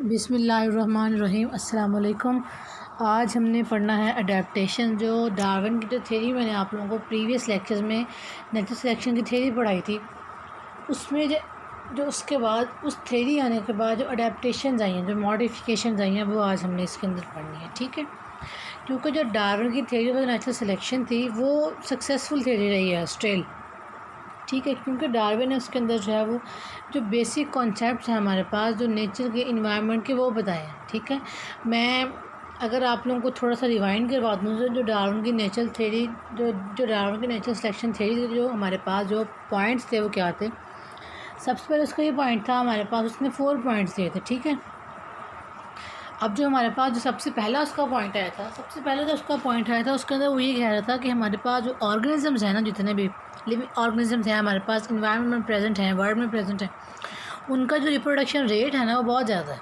बिस्मिल्लाहिर्रहमानिर्रहीम अस्सलाम वालेकुम। आज हमने पढ़ना है अडेप्टेशन। जो डार्विन की जो थ्योरी मैंने आप लोगों को प्रीवियस लेक्चर्स में नेचुरल सिलेक्शन की थ्योरी पढ़ाई थी, उसमें जो उसके बाद उस थ्योरी आने के बाद जो अडेप्टेशन आई हैं, जो मॉडिफिकेशन आई हैं, वो आज हमने इसके अंदर पढ़नी है। ठीक है, क्योंकि जो डार्विन की थ्योरी और नेचुरल सिलेक्शन थी वो सक्सेसफुल थ्योरी रही है स्टिल। ठीक है, क्योंकि डार्विन ने उसके अंदर जो है वो जो बेसिक कॉन्सेप्ट्स हैं हमारे पास जो नेचर के इन्वायरमेंट के वो बताए हैं। ठीक है, मैं अगर आप लोगों को थोड़ा सा रिवाइंड करवा दूँ तो जो डार्विन की नेचुरल थ्योरी जो डार्विन की नेचुरल सिलेक्शन थ्योरी जो हमारे पास जो पॉइंट्स थे वो क्या थे। सबसे पहले उसका ये पॉइंट था हमारे पास, उसने 4 पॉइंट्स दिए थे। ठीक है, अब जो हमारे पास जो सबसे पहला उसका पॉइंट आया था, सबसे पहले जो उसका पॉइंट आया था उसके अंदर वो ये कह रहा था कि हमारे पास जो ऑर्गेनिजम्स हैं ना, जितने भी लिविंग ऑर्गेनिजम्स हैं हमारे पास इन्वायरमेंट में प्रेजेंट हैं, वर्ल्ड में प्रेजेंट हैं, उनका जो रिप्रोडक्शन रेट है ना वो बहुत ज़्यादा है।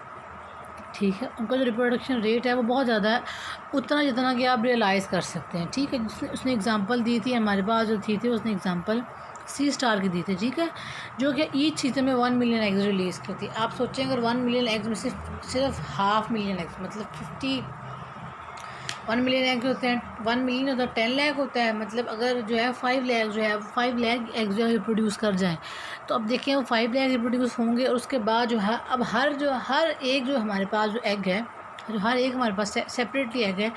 ठीक है, उनका जो रिप्रोडक्शन रेट है वो बहुत ज़्यादा है, उतना जितना कि आप रियलाइज़ कर सकते हैं। ठीक है, उसने एग्ज़ाम्पल दी थी हमारे पास जो थी उसने एग्ज़ाम्पल सी स्टार की दी थी। ठीक है, जो कि ईच सीज़न में 1 मिलियन एग्स रिलीज़ की थी। आप सोचें अगर 1 मिलियन एग्स में सिर्फ 1/2 मिलियन एग्स मतलब 1 मिलियन एग होते हैं, 1 मिलियन होता है 10 लाख होता है, मतलब अगर जो है 5 लाख जो है 5 लाख एग जो है रिप्रोड्यूस कर जाएँ तो अब देखिए वो 5 लाख रिप्रोड्यूस होंगे और उसके बाद जो है अब हर एक जो हमारे पास जो एग है, जो हर एक हमारे पास सेपरेटली एग है,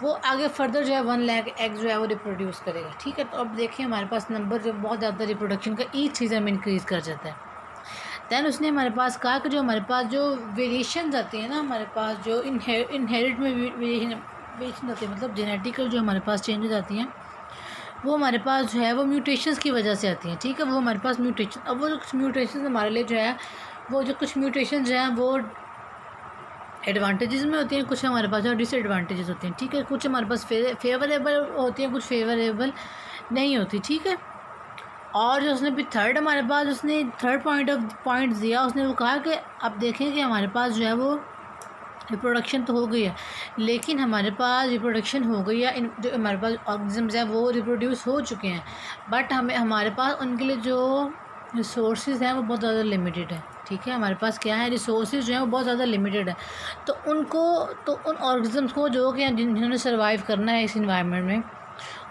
वो आगे फर्दर जो है 1 लाख एग जो है वो रिप्रोड्यूस करेगा। ठीक है, तो अब देखिए हमारे पास नंबर जो बहुत ज़्यादा रिप्रोडक्शन का ईच सीज़न में इंक्रीज़ कर जाता है। दैन उसने हमारे पास कहा कि जो हमारे पास जो वेरिएशन आती है ना, हमारे पास जो इनहेरिट में वेरिएशन आती है, मतलब जेनेटिकल जो हमारे पास चेंजेस आती हैं वो हमारे पास जो है वो म्यूटेशंस की वजह से आती हैं। ठीक है, वो हमारे पास म्यूटेशन, अब वो कुछ म्यूटेशन हमारे लिए जो है वो जो कुछ म्यूटेशन जो हैं वो एडवांटेजेस में होती हैं, कुछ हमारे पास जो डिसएडवांटेजेस होती हैं। ठीक है, कुछ हमारे पास फेवरेबल होती हैं, कुछ फेवरेबल नहीं होती। ठीक है, और जो उसने भी थर्ड हमारे पास उसने थर्ड पॉइंट दिया, उसने वो कहा कि अब देखें कि हमारे पास जो है वो रिप्रोडक्शन तो हो गई है, लेकिन हमारे पास रिप्रोडक्शन हो गई है, जो हमारे पास ऑर्गेनिजम्स हैं वो रिप्रोड्यूस हो चुके हैं, बट हमारे पास उनके लिए जो रिसोर्सेज हैं वो बहुत ज़्यादा लिमिटेड है। ठीक है, हमारे पास क्या है, रिसोर्सेज जो हैं वो बहुत ज़्यादा लिमिटेड है, तो उन ऑर्गेनिजम्स को जो कि जिन्होंने सर्वाइव करना है इस इन्वायरमेंट में,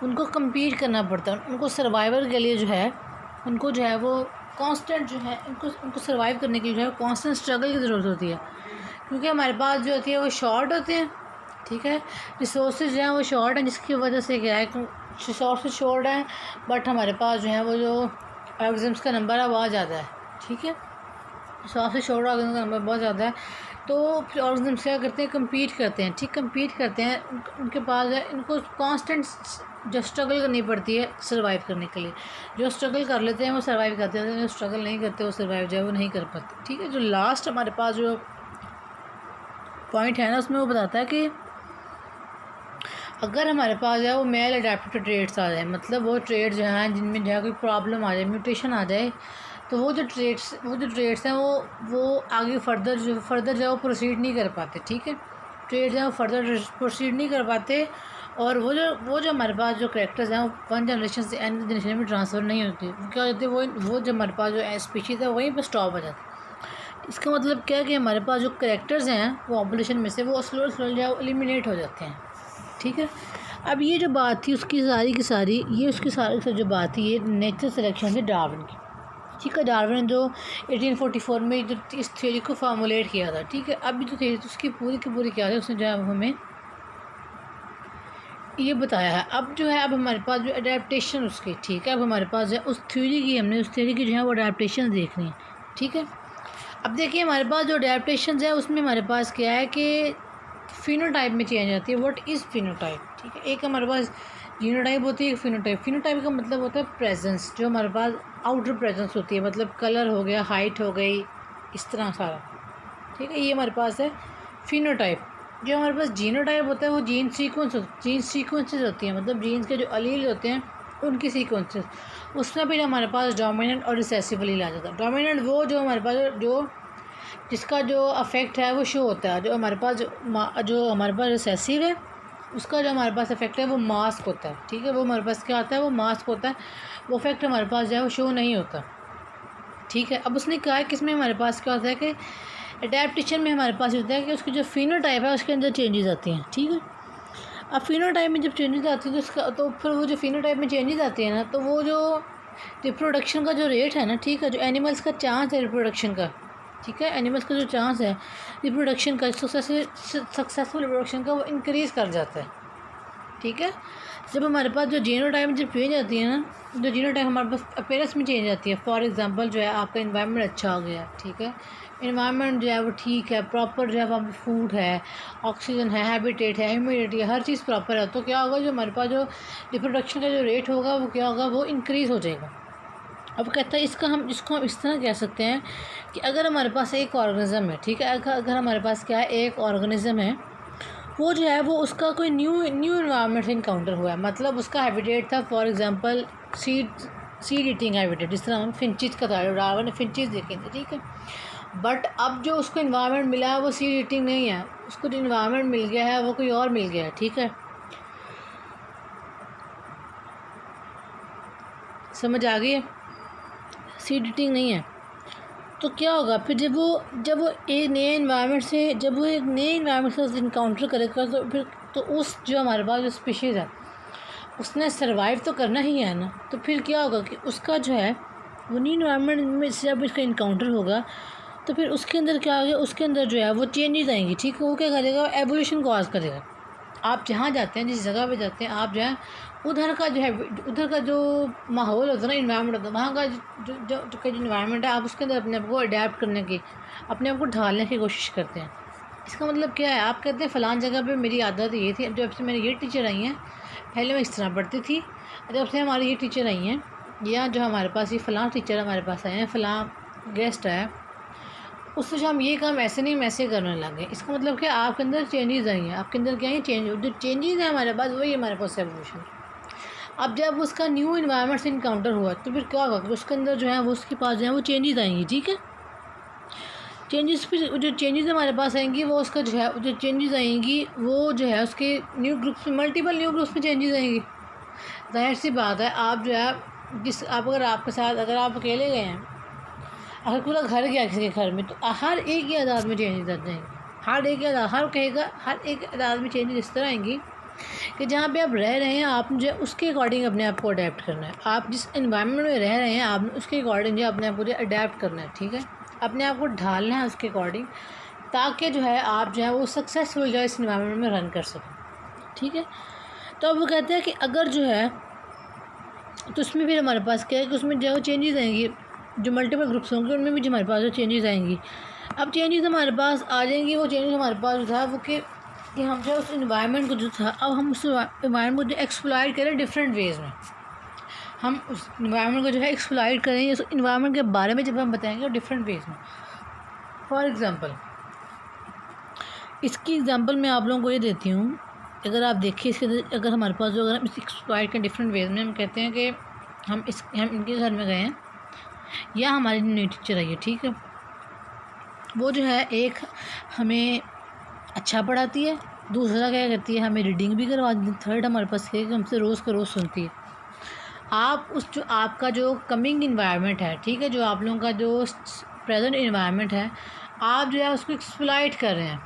उनको कम्पीट करना पड़ता है। उनको सर्वाइवर के लिए जो है उनको जो है वो कांस्टेंट जो है उनको सर्वाइव करने के लिए जो है कांस्टेंट स्ट्रगल की ज़रूरत होती है, क्योंकि हमारे पास जो होती है वो शॉर्ट होते हैं। ठीक है, रिसोर्सेज जो हैं वो शॉर्ट हैं, जिसकी वजह से क्या है रिसोर्सेज शॉर्ट हैं, बट हमारे पास जो है वो जो ऑर्गेनिजम्स का नंबर है बहुत ज़्यादा है। ठीक है, रिसोर्सेज शॉर्ट ऑर्गेनिज्म का नंबर बहुत ज़्यादा है, तो फिर ऑर्गेनिजम्स क्या करते हैं, कम्पीट करते हैं। ठीक, कम्पीट करते हैं, उनके पास है, इनको कांस्टेंट जो स्ट्रगल करनी पड़ती है सर्वाइव करने के लिए। जो स्ट्रगल कर लेते हैं वो सर्वाइव करते हैं, जो स्ट्रगल नहीं करते वो सर्वाइव जो है वो नहीं कर पाते। ठीक है, जो लास्ट हमारे पास जो पॉइंट है ना उसमें वो बताता है कि अगर हमारे पास जो है वो मेल अडेप्टेड ट्रेड्स आ जाए, मतलब वो ट्रेड जो हैं जिनमें जो है कोई प्रॉब्लम आ जाए, म्यूटेशन आ जाए, तो वो जो ट्रेड्स हैं वो आगे फर्दर जो है वो प्रोसीड नहीं कर पाते। ठीक है, ट्रेड्स हैं वो फर्दर प्रोसीड नहीं कर पाते, और वो जो हमारे पास जो करेक्टर्स हैं वो 1 जनरेशन से एन जनरेशन में ट्रांसफ़र नहीं होती। वो क्या होती है, वो जो हमारे पास जो स्पीशीज़ है वहीं पर स्टॉप हो जाती है। इसका मतलब क्या है कि हमारे पास जो करेक्टर्स हैं वो पॉपुलेशन में से वो स्लो जो है वो एलिमिनेट हो जाते हैं। ठीक है, अब ये जो बात थी उसकी सारी की सारी जो बात थी ये नेचुरल सिलेक्शन से डार्विन की। ठीक है, डार्विन ने जो 1844 में जो इस थ्योरी को फार्मूलेट किया था। ठीक है, अभी जो थ्योरी उसकी पूरी की पूरी क्या है, उसने जो है हमें ये बताया है। अब जो है अब हमारे पास जो अडेप्टेशन उसकी, ठीक है, अब हमारे पास जो है उस थ्योरी की जो है वो अडेप्टेशन देखनी है। ठीक है, अब देखिए हमारे पास जो अडेप्टेशन है उसमें हमारे पास क्या है कि फिनोटाइप में चेंज आती है। What is phenotype? ठीक है, एक हमारे पास जीनोटाइप होती है, एक फिनोटाइप। फिनोटाइप का मतलब होता है प्रेजेंस, जो हमारे पास आउटर प्रेजेंस होती है, मतलब कलर हो गया, हाइट हो गई, इस तरह सारा। ठीक है, ये हमारे पास है फिनोटाइप। जो हमारे पास जीनोटाइप होता है वो जीन सीक्वेंसेस होती हैं, मतलब जीन्स के जो अलील होते हैं उनकी सीक्वेंसेस। उसमें भी हमारे पास डोमिनेंट और रिसेसिव अलील आ जाता है। डोमिनेंट वो जो हमारे पास जो जिसका जो अफेक्ट है वो शो होता है, जो हमारे पास रिसेसिव है उसका जो हमारे पास इफेक्ट है वो मास्क होता है। ठीक है, वो हमारे पास क्या होता है, वो मास्क होता है, वो इफेक्ट हमारे पास जो है वो शो नहीं होता। ठीक है, अब उसने कहा है कि इसमें हमारे पास क्या होता है कि अडेप्टेशन में हमारे पास होता है कि उसकी जो फिनोटाइप है उसके अंदर चेंजेस आती हैं, ठीक है। अब फिनोटाइप में जब चेंजेस आती है तो उसका तो फिर वो जो फिनोटाइप में चेंजेस आती है ना, तो वो जो रिप्रोडक्शन का जो रेट है ना, ठीक है, जो एनिमल्स का चांस है रिप्रोडक्शन का, ठीक है, एनिमल्स का जो चांस है रिप्रोडक्शन का, सक्सेसफुल रिप्रोडक्शन का, वो इंक्रीज़ कर जाता है, ठीक है। जब हमारे पास जो जीनोटाइप जब चेंज आती है ना, जो जीनोटाइप हमारे पास अपीयरेंस में चेंज आती है, फॉर एग्जांपल जो है आपका इन्वायरमेंट अच्छा हो गया, ठीक है, इन्वायरमेंट जो है वो ठीक है, प्रॉपर जो है वहाँ पर फूड है, ऑक्सीजन है, हैबिटेट है, ह्यूमिडिटी है, हर चीज़ प्रॉपर है, तो क्या होगा, जो हमारे पास जो रिप्रोडक्शन का जो रेट होगा वो क्या होगा, वो इंक्रीज़ हो जाएगा। अब कहता है इसको हम इस तरह कह सकते हैं कि अगर हमारे पास एक ऑर्गेनिज़म है, ठीक है, अगर हमारे पास क्या है, एक ऑर्गेनिज़म है, वो जो है वो उसका कोई न्यू इन्वायरमेंट से इनकाउंटर हुआ है, मतलब उसका हैबिटेट था for example seed eating habitat, जिस तरह हम फिंचिज का था, डार्विन ने फिंचिज देखे थे, ठीक है। बट अब जो उसको इन्वायरमेंट मिला है वो सीड ईटिंग नहीं है, उसको जो इन्वायरमेंट मिल गया है वो कोई और मिल गया है, ठीक है, समझ आ गई है, सीड ईटिंग नहीं है। तो क्या होगा फिर जब वो एक नए इन्वायरमेंट से इनकाउंटर करेगा, तो फिर तो उस जो हमारे पास जो स्पीशीज़ है उसने सरवाइव तो करना ही है ना, तो फिर क्या होगा कि उसका जो है वो न्यू इन्वायरमेंट में से जब इसका इनकाउंटर होगा तो फिर उसके अंदर क्या होगा, उसके अंदर जो है वो चेंजेस आएंगी, ठीक है, वो क्या करेगा, एवोल्यूशन कॉज करेगा। आप जहाँ जाते हैं, जिस जगह पे जाते हैं, आप जो है उधर का जो माहौल होता है ना, इन्वायरमेंट होता है, वहाँ का जो इन्वायरमेंट है, आप उसके अंदर अपने आप को अडेप्ट करने की, अपने आप को ढालने की कोशिश करते हैं। इसका मतलब क्या है, आप कहते हैं फ़लान जगह पे मेरी आदत ये थी, जब से मेरी ये टीचर आई हैं, पहले मैं इस तरह पढ़ती थी, जब से हमारी ये टीचर आई हैं, या जो हमारे पास ये फ़लाँ टीचर हमारे पास आए हैं, फ़लाँ गेस्ट है, उससे जो हम ये काम ऐसे नहीं वैसे करने लगे। इसका मतलब क्या, आपके अंदर चेंजेस आई हैं, आपके अंदर क्या है, जो चेंजेस हैं हमारे पास, वही हमारे पास एवोल्यूशन। अब जब उसका न्यू इन्वायरमेंट से इनकाउंटर हुआ तो फिर क्या होगा, उसके अंदर जो है वो उसके पास जो है वो चेंजेस आएंगी, ठीक है। चेंजेस फिर जो चेंजेस हमारे पास आएंगी वो उसका जो है जो चेंजेस आएंगी वो जो है उसके न्यू ग्रुप्स में, मल्टीपल न्यू ग्रुप्स में चेंजेस आएंगी। जाहिर सी बात है, आप जो है अगर आपके साथ अगर आप अकेले गए हैं, अगर पूरा घर गया किसी के घर में, तो हर एक ही आदाद में चेंजेस आ जाएंगे, हर एक आदाद में चेंजेस इस तरह आएंगी कि जहाँ पे आप रह रहे हैं, आप जो है उसके अकॉर्डिंग अपने आप को अडेप्ट करना है। आप जिस इन्वायरमेंट में रह रहे हैं, आपने उसके अकॉर्डिंग जो अपने आप को अडेप्ट करना है, ठीक है, अपने आप को ढालना है उसके अकॉर्डिंग, ताकि जो है आप जो है वो सक्सेसफुल जो है इस इन्वायरमेंट में रन कर सकें, ठीक है। तो अब वो कहते हैं कि अगर जो है, तो उसमें फिर हमारे पास क्या है कि उसमें जो चेंजेस आएंगी, जो मल्टीपल ग्रुप्स होंगे उनमें भी जो हमारे पास जो चेंजेस आएंगी। अब चेंजेस हमारे पास आ जाएंगी, वो चेंजेस हमारे पास जो था वो कि हम जो उस इन्वायरमेंट को जो था, अब हम उस इन्वायरमेंट को जो एक्सप्लॉइट करें डिफरेंट वेज़ में, हम उस इन्वायरमेंट को जो है एक्सप्लॉइट करेंगे, उस इन्वायरमेंट के बारे में जब हम बताएंगे डिफरेंट वेज़ में। फॉर एग्ज़ाम्पल, इसकी एग्ज़ाम्पल मैं आप लोगों को ये देती हूँ, अगर आप देखिए इसके अंदर, अगर हमारे पास जो अगर हम इस एक्सप्लॉइट करें डिफरेंट वेज़ में, हम कहते हैं कि हम इनके घर में गए हैं, या हमारी नई टीचर आई है, ठीक है, वो जो है एक हमें अच्छा पढ़ाती है, दूसरा क्या करती है, हमें रीडिंग भी करवा दी, थर्ड हमारे पास है कि हमसे रोज़ का रोज़ सुनती है। आप उस जो आपका जो कमिंग इन्वायरमेंट है, ठीक है, जो आप लोगों का जो प्रेजेंट इन्वायरमेंट है, आप जो है उसको एक्सप्लॉइट कर रहे हैं,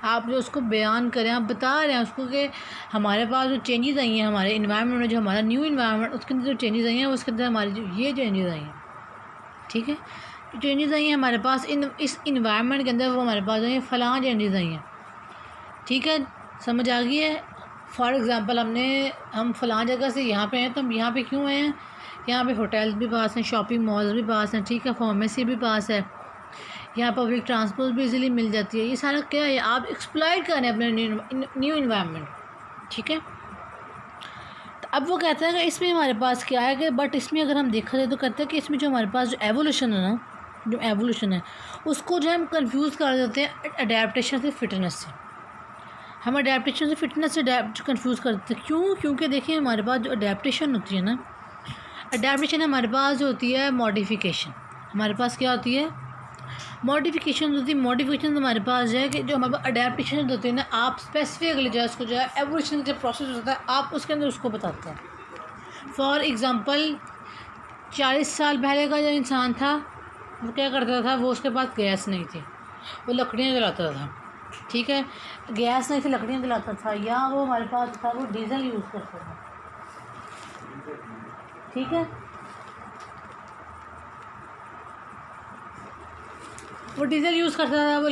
आप जो उसको बयान करें, आप बता रहे हैं उसको कि हमारे पास जो चेंजेस आई हैं हमारे इन्वायरमेंट में, जो हमारा न्यू इन्वायरमेंट उसके अंदर जो चेंजेस आई हैं उसके अंदर हमारी जो ये चेंजेस आई हैं, ठीक है, जो चेंजेस आई हैं हमारे पास इस इन्वायरमेंट के अंदर, वो हमारे पास जो है फ़लाँ चेंजेस आई हैं, ठीक है, समझ आ गई है। फॉर एग्ज़ाम्पल हम फ़लाँ जगह से यहाँ पे हैं, तो हम यहाँ पे क्यों आए हैं, यहाँ पे होटल्स भी पास हैं, शॉपिंग मॉल्स भी पास हैं, ठीक है, फार्मेसी भी पास है, यहाँ पब्लिक ट्रांसपोर्ट भी इजीली मिल जाती है। ये सारा क्या है, आप एक्सप्लॉइट करें अपने न्यू इन्वायरमेंट, ठीक है। तो अब वो कहता है कि इसमें हमारे पास क्या है कि बट इसमें अगर हम देखा जाए तो कहते हैं कि इसमें जो हमारे पास जो एवोल्यूशन है ना, जो एवोल्यूशन है उसको जो हम कंफ्यूज कर देते हैं अडेप्टेशन से फिटनेस से। हम अडेप्टेशन से फिटनेस से कंफ्यूज कर देते हैं, क्यों? क्योंकि देखिए हमारे पास जो अडेप्टेशन होती है ना, अडेप्टेशन हमारे पास जो होती है मॉडिफिकेशन, हमारे पास क्या होती है मॉडिफिकेशन होती है। मॉडिफिकेशन हमारे पास जो है कि जो हमारे पास अडेप्टेशन होती है ना, आप स्पेसिफिकली जो है उसको जो है एवोल्यूशन का प्रोसेस होता है, आप उसके अंदर उसको बताते हैं। फॉर एग्ज़ाम्पल 40 साल पहले का जो इंसान था वो क्या करता था, वो उसके पास गैस नहीं थी, वो लकड़ियाँ जलाता था, ठीक है। गैस नहीं थी, लकड़ियाँ जलाता था, या वो हमारे पास था वो डीजल यूज़ करता था, ठीक है। वो डीजल यूज़ करता था, वो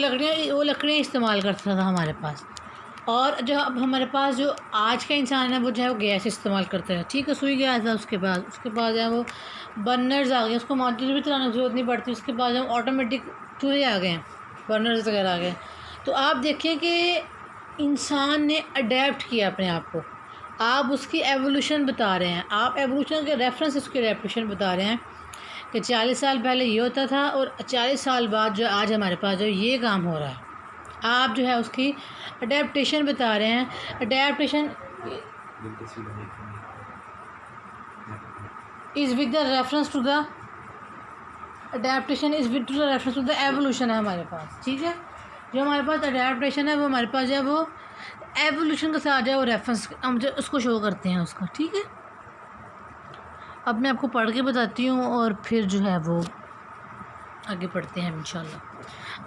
लकड़ियाँ इस्तेमाल करता था हमारे पास। और जो अब हमारे पास जो आज का इंसान है वो जो है वो गैस इस्तेमाल करता है, ठीक है। सुई गैस है, उसके बाद जो है वो बर्नर्स आ गए, उसको माचिस भी चलाने की ज़रूरत नहीं पड़ती। उसके बाद जो ऑटोमेटिक चूल्हे आ गए हैं, बर्नर्स वगैरह आ गए। तो आप देखिए कि इंसान ने अडेप्ट किया अपने आप को। आप उसकी एवोल्यूशन बता रहे हैं, आप एवोल्यूशन के रेफरेंस उसकी रेवोल्यूशन बता रहे हैं कि 40 साल पहले ये होता था और 40 साल बाद जो आज हमारे पास जो ये काम हो रहा है। आप जो है उसकी अडेप्टेशन बता रहे हैं। Adaptation is with the reference to the adaptation is with to the reference to the evolution है हमारे पास, ठीक है। जो हमारे पास अडेप्टेशन है वो हमारे पास जो है वो एवोल्यूशन के साथ जो है वो रेफरेंस हम जो उसको शो करते हैं उसका, ठीक है। अब मैं आपको पढ़ के बताती हूँ और फिर जो है वो आगे पढ़ते हैं इंशाल्लाह।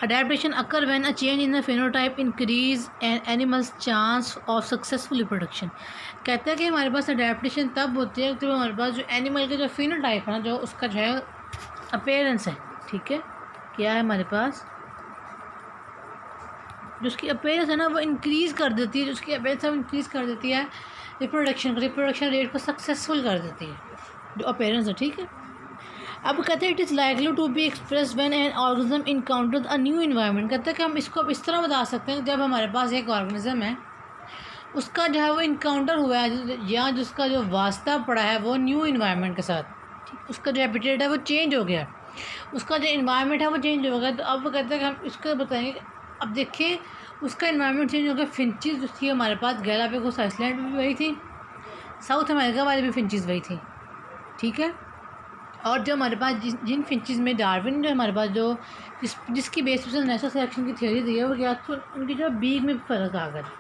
Adaptation occur when a change in the phenotype increase an animal's chance of successful reproduction। कहता है कि हमारे पास अडेप्टेशन तब होती है जब हमारे पास जो एनिमल का जो फिनोटाइप है ना, जो उसका जो है अपीयरेंस है, ठीक है, क्या है हमारे पास जो उसकी अपीयरेंस है ना वो इंक्रीज़ कर देती है, जो उसकी अपीयरेंस है वो इंक्रीज़ कर देती है रिप्रोडक्शन रेट को सक्सेसफुल कर देती है, जो अपीयरेंस है, ठीक है। अब कहते हैं it is likely to be express when an organism encounter a new environment. कहते हैं कि हम इसको अब इस तरह बता सकते हैं जब हमारे पास एक ऑर्गेनिज्म है, उसका जो है वो इनकाउंटर हुआ है या जिसका जो वास्ता पड़ा है वो न्यू इन्वायरमेंट के साथ, ठीक, उसका जो हैबिटेट है वो चेंज हो गया, उसका जो इन्वायरमेंट है वो चेंज हो गया। तो अब वो कहते हैं कि हम इसको बताएंगे। अब देखिए उसका इन्वायरमेंट चेंज हो गया। फिंचेस जो थी हमारे पास गैलापागोस आइलैंड में भी वही थी, साउथ अमेरिका वाले भी फिंचेस वही थी, ठीक है। और जो हमारे पास जिन फिंचेस में डार्विन जो हमारे पास जो जिसकी बेसिस पर नेचुरल सिलेक्शन की थ्योरी दी है वो क्या, तो उनकी जो बीक में फ़र्क आ गया था,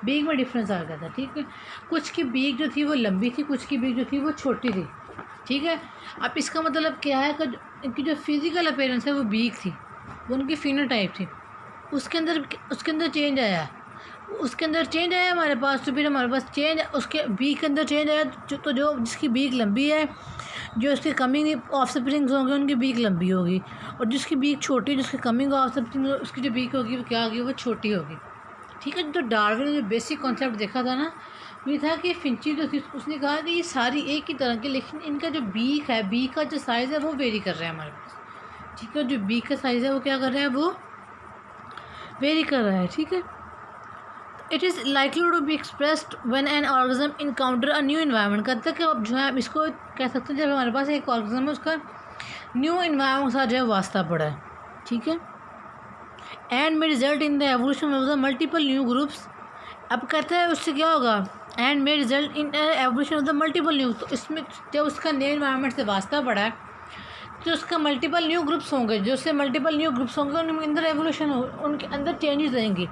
बीक में डिफरेंस आ गया था, ठीक है। कुछ की बीक जो थी वो लंबी थी, कुछ की बीक जो थी वो छोटी थी, ठीक है। अब इसका मतलब क्या है कि इनकी जो फिज़िकल अपीयरेंस है वो बीक थी, वो उनकी फिनोटाइप थी, उसके अंदर चेंज आया, हमारे पास। तो फिर हमारे पास चेंज उसके बीक के अंदर चेंज आया, तो जो जिसकी बीक लंबी है, जो उसके कमिंग ऑफ स्प्रिंग्स होंगे उनकी बीक लंबी होगी, और जिसकी बीक छोटी, जिसकी कमिंग ऑफ स्प्रिंग उसकी जो बीक होगी वो क्या होगी, वो छोटी होगी, ठीक है। तो डार्विन ने जो बेसिक कॉन्सेप्ट देखा था ना, ये था कि फिंची जो थी उसने कहा कि ये सारी एक ही तरह की, लेकिन इनका जो बीक है, बीक का जो साइज़ है वो वेरी कर रहा है हमारे पास, ठीक है। जो बीक का साइज़ है वो क्या कर रहा है, वो वेरी कर रहा है, ठीक है। It is likely to be expressed when an organism encounter a new environment. कहते हैं कि अब जो है हम इसको कह सकते हैं जब हमारे पास एक ऑर्गेनिज्म है उसका न्यू इन्वायरमेंट के साथ जो है वास्ता पड़ा है, ठीक है। एंड में result in the evolution of the multiple new groups. अब कहते हैं उससे क्या होगा, एंड में result in evolution of the multiple new. तो इसमें जब उसका न्यू इन्वायरमेंट से वास्ता पड़ा है तो उसका मल्टीपल न्यू ग्रुप्स होंगे, जो उससे मल्टीपल न्यू ग्रुप्स होंगे उनके अंदर एवोल्यूशन हो, उनके अंदर चेंजेस रहेंगी।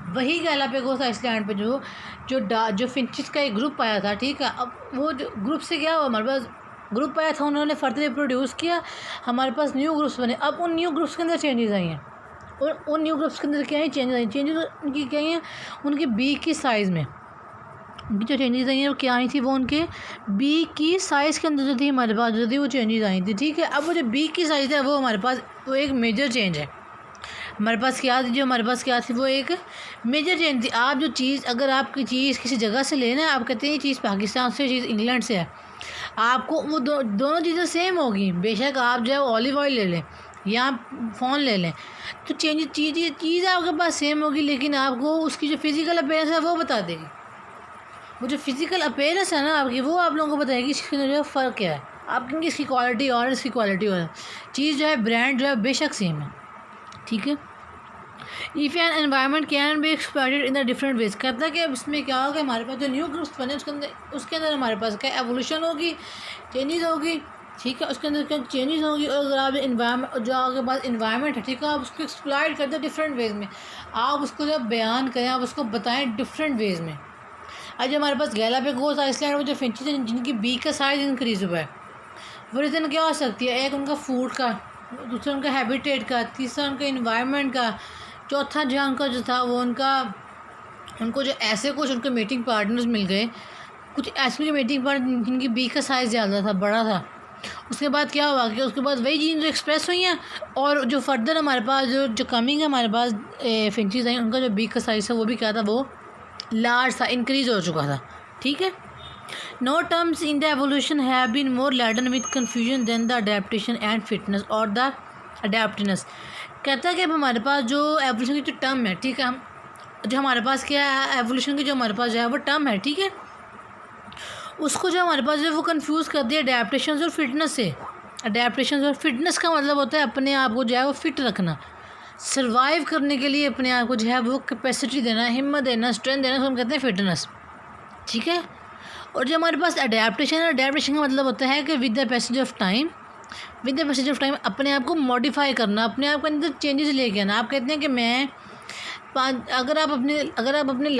वही गैलापागोस आइलैंड पे जो फिंचेस का एक ग्रुप आया था, ठीक है। अब वो जो ग्रुप से क्या हुआ, हमारे पास ग्रुप आया था, उन्होंने फर्दर रिप्रोड्यूस किया, हमारे पास न्यू ग्रुप्स बने। अब उन न्यू ग्रुप्स के अंदर चेंजेस आई हैं, और उन न्यू ग्रुप्स के अंदर क्या है चेंजेस उनकी क्या हैं, उनके बीक की साइज़ में उनकी जो चेंजेस आई हैं वो क्या आई थी, वो उनके बीक की साइज़ के अंदर जो थी हमारे पास जो थी वो चेंजेस आई थी, ठीक है। अब वो जो बीक की साइज़ है वो हमारे पास वो एक मेजर चेंज है। हमारे पास क्या थी वो एक मेजर चेंज थी। आप जो चीज़ अगर आपकी चीज़ किसी जगह से लेना, आप कहते हैं ये चीज़ पाकिस्तान से, चीज़ इंग्लैंड से है, आपको वो दोनों चीज़ें सेम होगी। बेशक आप जो है ऑलिव ऑयल ले लें या फ़ोन ले लें, तो चीज़ आपके पास सेम होगी, लेकिन आपको उसकी जो फिज़िकल अपीयरेंस है वो बता देगी। वो जो फिज़िकल अपीयरेंस है ना आपकी, वो आप लोगों को बताएगी इसके अंदर जो फ़र्क क्या है। आप कहेंगे इसकी क्वालिटी और इसकी क्वालिटी और चीज़ जो है ब्रांड जो है बेशक सेम है, ठीक है। If an environment can be exploited in the different ways. कहता है कि अब इसमें क्या होगा, हमारे पास जो न्यू ग्रुप्स बने उसके अंदर हमारे पास क्या एवोल्यूशन होगी, चेंजेस होगी, ठीक है। उसके अंदर क्या चेंजेस होगी, और अगर आप इन्वायरमेंट जो आपके पास इन्वायरमेंट है, ठीक है, आप उसको एक्सप्लॉइट करते हैं डिफरेंट वेज में, आप उसको जब बयान करें, आप उसको बताएं डिफरेंट वेज में। आज हमारे पास गैलापागोस आइलैंड में जो फिंचेस हैं जिनकी बीक का साइज़ इंक्रीज़ हुआ है, वो रीज़न क्या हो सकती है, एक उनका फूड का दूसरा उनका हैबिटेट का, तीसरा उनका इन्वायरमेंट का, चौथा जो उनका जो था वो उनको जो ऐसे कुछ उनके मीटिंग पार्टनर्स मिल गए, कुछ ऐसे मीटिंग पार्टनर जिनकी बी का साइज़ ज़्यादा था, बड़ा था। उसके बाद क्या हुआ कि उसके बाद वही जीन जो एक्सप्रेस हुई हैं और जो फर्दर हमारे पास जो कमिंग है हमारे पास फिंचीज़ आई, उनका जो बी का साइज़ था वो भी क्या था, वो लार्ज था, इंक्रीज़ हो चुका था। ठीक है। No terms in the evolution have been more laden with confusion than the adaptation and fitness और द अडेप्टनेस। कहता है कि अब हमारे पास जो एवोल्यूशन की जो टर्म है, ठीक है, हम जो हमारे पास क्या है एवोल्यूशन की जो हमारे पास जो है वो टर्म है, ठीक है, उसको जो हमारे पास जो है वो कंफ्यूज कर दिया अडेप्टेशन और फिटनेस से। अडेप्टेशन और फिटनेस का मतलब होता है अपने आप को जो है वो फिट रखना, सर्वाइव करने के लिए अपने आप को जो है वो कैपेसिटी देना, हिम्मत देना, स्ट्रेंथ देना, उसको हम कहते हैं फिटनेस। ठीक है। और जो हमारे पास अडेप्टेशन है, अडेप्टेशन का मतलब होता है कि with the passage of time, with the passage of time अपने आप को मॉडिफाई करना, अपने आप के अंदर चेंजेस लेके आना। आप कहते हैं कि मैं अगर आप अपने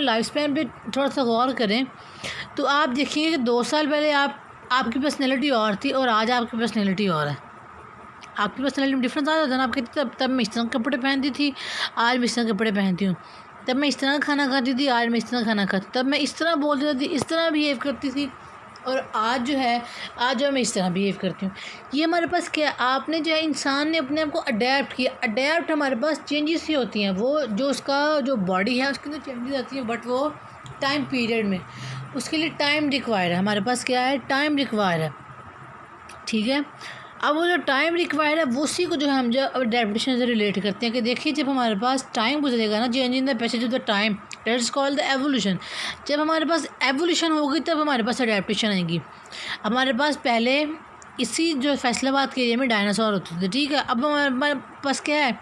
लाइफ स्पैन पे थोड़ा सा गौर करें तो आप देखेंगे कि 2 साल पहले आपकी पर्सनैलिटी और थी और आज आपकी पर्सनैलिटी और है। आपकी पर्सनैलिटी में डिफरेंस आ जाता है ना। आप कहते तब मैं इस तरह कपड़े पहनती थी, आज मैं इस तरह कपड़े पहनती हूँ। तब मैं इस तरह खाना खाती थी, आज मैं इस तरह खाना खाती। तब मैं इस तरह बोलती थी, इस तरह बिहेव करती थी, और आज जो मैं इस तरह बिहेव करती हूँ। ये हमारे पास क्या, आपने जो है इंसान ने अपने आप को अडेप्ट किया। अडेप्ट हमारे पास चेंजेस ही होती हैं, वो जो उसका जो बॉडी है उसके अंदर चेंजेस आती हैं, बट वो टाइम पीरियड में, उसके लिए टाइम रिक्वायर्ड है। हमारे पास क्या है, टाइम रिक्वायर्ड है। ठीक है। अब वो जो टाइम रिक्वायर्ड है वो उसी को जो है हम जो अडेप्टेशन से रिलेट करते हैं कि देखिए जब हमारे पास टाइम गुजरेगा ना, change in the passage of the time, that is called the evolution. जब हमारे पास एवोल्यूशन होगी तब हमारे पास अडेप्टेशन आएगी। हमारे पास पहले इसी जो फैसलाबाद के एरिया में डायनासोर होते थे, ठीक है। अब हमारे पास क्या है,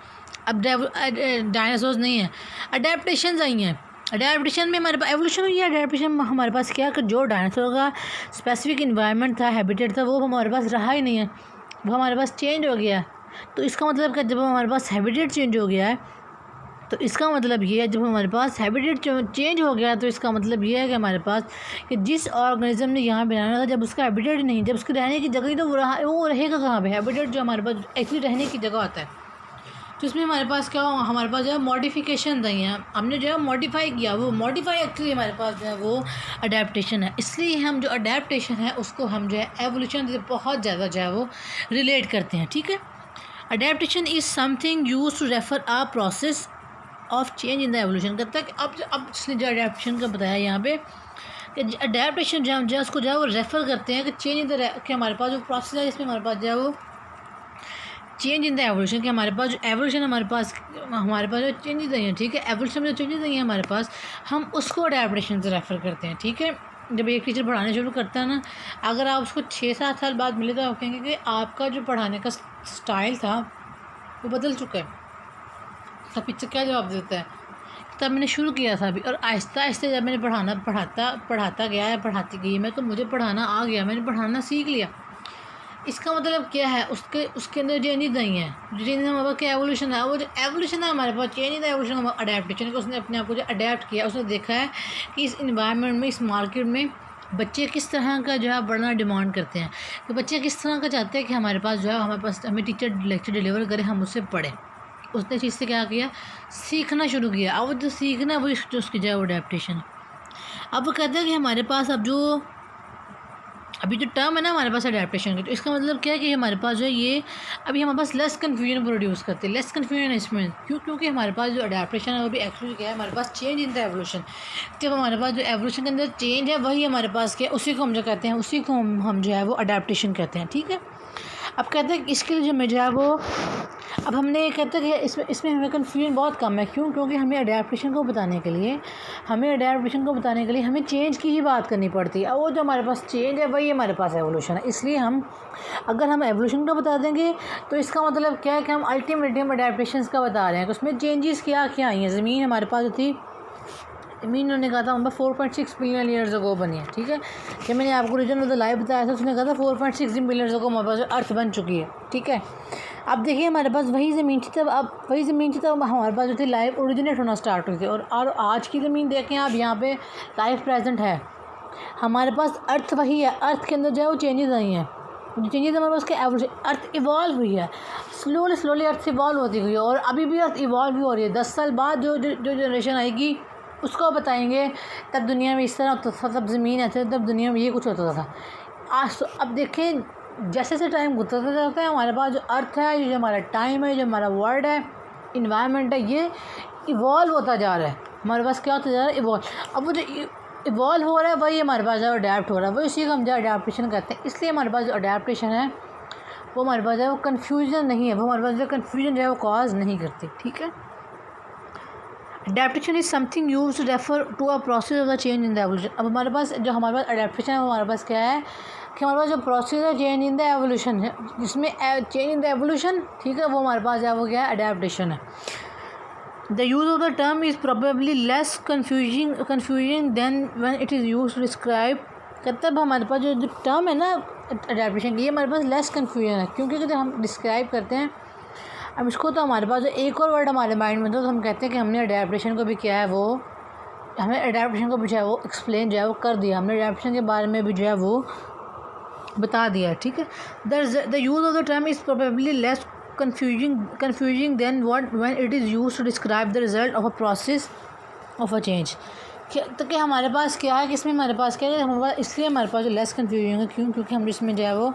अब डायनासोर नहीं है, अडेप्टेशन आई हैं। अडेप्टेशन में हमारे पास एवोल्यूशन हुई है, अडेप्टेशन में हमारे पास क्या कि जो डायनासोर का स्पेसिफिक इन्वायरमेंट था, हैबिटेट था, वो हमारे पास रहा ही नहीं है, वो हमारे पास चेंज हो गया। तो इसका मतलब कि जब हमारे पास हैबिटेट चेंज हो गया है, तो इसका मतलब ये है, जब हमारे पास हैबिटेट चेंज हो गया तो इसका मतलब ये है कि हमारे पास कि जिस ऑर्गेनिज्म ने यहाँ पे रहना था, जब उसका हैबिटेट नहीं, जब उसके रहने की जगह ही, तो वो रहेगा कहाँ पे। हैबिटेट जो हमारे पास एक्चुअली रहने की जगह आता है, तो इसमें हमारे पास क्या हो, हमारे पास जो है मॉडिफिकेशन नहीं है, हमने जो है मॉडिफाई किया। वो मॉडिफाई एक्चुअली हमारे पास जो है वो अडेप्टेशन है। इसलिए हम जो अडेप्टेशन है उसको हम जो है एवोल्यूशन से बहुत ज़्यादा जो है वो रिलेट करते हैं। ठीक है। Adaptation is something use to refer a process of change in the evolution. कहता है कि अब इसने जो अडेप्टेशन का बताया यहाँ पे कि अडेप्टेशन जो हम जो है उसको जो है वो रेफ़र करते हैं कि चेंज इन द, कि हमारे पास जो प्रोसेस है इसमें हमारे पास जो है वो चेंज इन द एवोल्यूशन, कि हमारे पास जो एवोल्यूशन हमारे पास जो चेंजेस नहीं है, ठीक है, एवोल्यूशन में जो चेंजेस नहीं है हमारे पास, हम उसको अडेप्टेशन से रेफ़र करते हैं। ठीक है। जब एक टीचर पढ़ाने शुरू करता है ना, अगर आप उसको 6-7 साल बाद मिले तो आप कहेंगे कि आपका जो पढ़ाने का स्टाइल था वो बदल चुका है। तब टीचर क्या जवाब देता है, तब मैंने शुरू किया था अभी, और आहिस्ता आहिस्ता जब मैंने पढ़ाता गया या पढ़ाती गई मैं, तो मुझे पढ़ाना आ गया, मैंने पढ़ाना सीख लिया। इसका मतलब क्या है, उसके अंदर चेंजेस नहीं है। जो चेंजेस हमारे पास क्या एवोल्यूशन है, वो जो एवोल्यूशन है हमारे पास चेंज है, एवोल्यूशन अडेप्टेशन है। उसने अपने आप को जो अडेप्ट किया, उसने देखा है कि इस इन्वायरमेंट में, इस मार्केट में बच्चे किस तरह का जो है बढ़ना डिमांड करते हैं, तो बच्चे किस तरह का चाहते हैं कि हमारे पास जो है हमें टीचर लेक्चर डिलीवर करे, हम उससे पढ़ें। उसने चीज़ से क्या किया, सीखना शुरू किया। अब जो सीखना है वो उसकी जो है वो अडेप्टेशन। अब वो कहते हैं कि हमारे पास अब जो अभी जो टर्म है ना हमारे पास अडेप्टेशन की, तो इसका मतलब क्या है कि हमारे पास जो है ये अभी हमारे पास लेस कन्फ्यूजन प्रोड्यूस करते हैं। लेस कन्फ्यूजन इसमें क्योंकि हमारे पास जो अडेप्टेशन है वो भी एक्चुअली क्या है, हमारे पास चेंज इन द एवोल्यूशन। जब हमारे पास जो एवोल्यूशन के अंदर चेंज है वही हमारे पास क्या, उसी को हम जो कहते हैं, उसी को हम जो है वो अडेप्टेशन कहते हैं। ठीक है। अब कहते हैं कि इसके लिए जो मैं जो है वो, अब हमने कहते हैं कि इसमें हमें कन्फ्यूजन बहुत कम है। क्योंकि हमें अडेप्टेशन को बताने के लिए हमें चेंज की ही बात करनी पड़ती है। और वो जो हमारे पास चेंज है वही हमारे पास एवोल्यूशन है। इसलिए अगर हम एवोल्यूशन का बता देंगे तो इसका मतलब क्या है कि हम अल्टीमेटली हम अडेप्टेशन का बता रहे हैं कि उसमें चेंजेस क्या क्या आई हैं। ज़मीन हमारे पास थी, ज़मीन उन्होंने कहा था हमारे 4.6 बिलियन ईयर्स अगो बनी है। ठीक है। जब मैंने आपको रीजन ऑफ द लाइफ बताया था, उसने कहा था 4.6 बिलियन ईयर्स अगो हमारे पास अर्थ बन चुकी है। ठीक है। अब देखिए हमारे पास वही ज़मीन थी तब, हमारे पास जो थी लाइफ ओरिजिनेट होना स्टार्ट हुई थी। और आज की ज़मीन देखें आप, यहाँ पे लाइफ प्रेजेंट है, हमारे पास अर्थ वही है, अर्थ के अंदर जो है वो चेंजेस आई हैं। जो चेंजेस हमारे पास के एवोल्यूशन, अर्थ इवॉल्व हुई है, स्लोली अर्थ इवॉल्व होती हुई है, और अभी भी अर्थ इवॉल्व भी हो रही है। 10 साल बाद जो जनरेशन आएगी उसको बताएंगे तब दुनिया में इस तरह होता था, तब ज़मीन ऐसे, तब दुनिया में ये कुछ होता था। आज तो अब देखें जैसे जैसे टाइम गुजरता जाता है, हमारे पास जो अर्थ है, ये जो हमारा टाइम है, जो हमारा वर्ल्ड है, इन्वायरमेंट है, ये इवॉल्व होता जा रहा है। हमारे पास क्या होता जा रहा है? इवॉल्व। अब वो जो इवॉल्व हो रहा है वही हमारे पास जो अडेप्ट हो रहा है, वही इसी को हम जो अडेप्टेशन कहते हैं। इसलिए हमारे पास जो अडेप्टेशन है वो हमारे पास है वो कन्फ्यूजन नहीं है, वो हमारे पास जो कन्फ्यूजन जो है वो कॉज नहीं करती। ठीक है, adaptation is something use to refer to a process of the change in the evolution. अब हमारे पास जो हमारे पास अडेप्टेशन है वो हमारे पास क्या है कि हमारे पास जो प्रोसेस है चेंज इन द एवोल्यूशन है, जिसमें चेंज इन द एवोल्यूशन, ठीक है, वो हमारे पास है वो क्या है? अडेप्टेशन है। The use of the term is probably less confusing than when it is use to describe. कहते हैं हमारे पास जो टर्म है ना अडेप्टेशन की, ये हमारे पास लेस कन्फ्यूजन है, क्योंकि जब हम डिस्क्राइब करते हैं अब इसको, तो हमारे पास जो एक और वर्ड हमारे माइंड में था, तो हम कहते हैं कि हमने अडेप्टेशन को भी क्या है वो, हमने अडेप्टेशन को भी जो है वो एक्सप्लेन जो है वो कर दिया, हमने अडेप्टेशन के बारे में भी जो है वो बता दिया है। ठीक है, the use of the term is probably less confusing than when it is used to describe the result of a process of a change। तो क्या हमारे पास क्या है कि इसमें हमारे पास क्या है, हमारे पास इसलिए हमारे पास जो लेस कन्फ्यूजिंग है, क्यों? क्योंकि हम इसमें जो है वो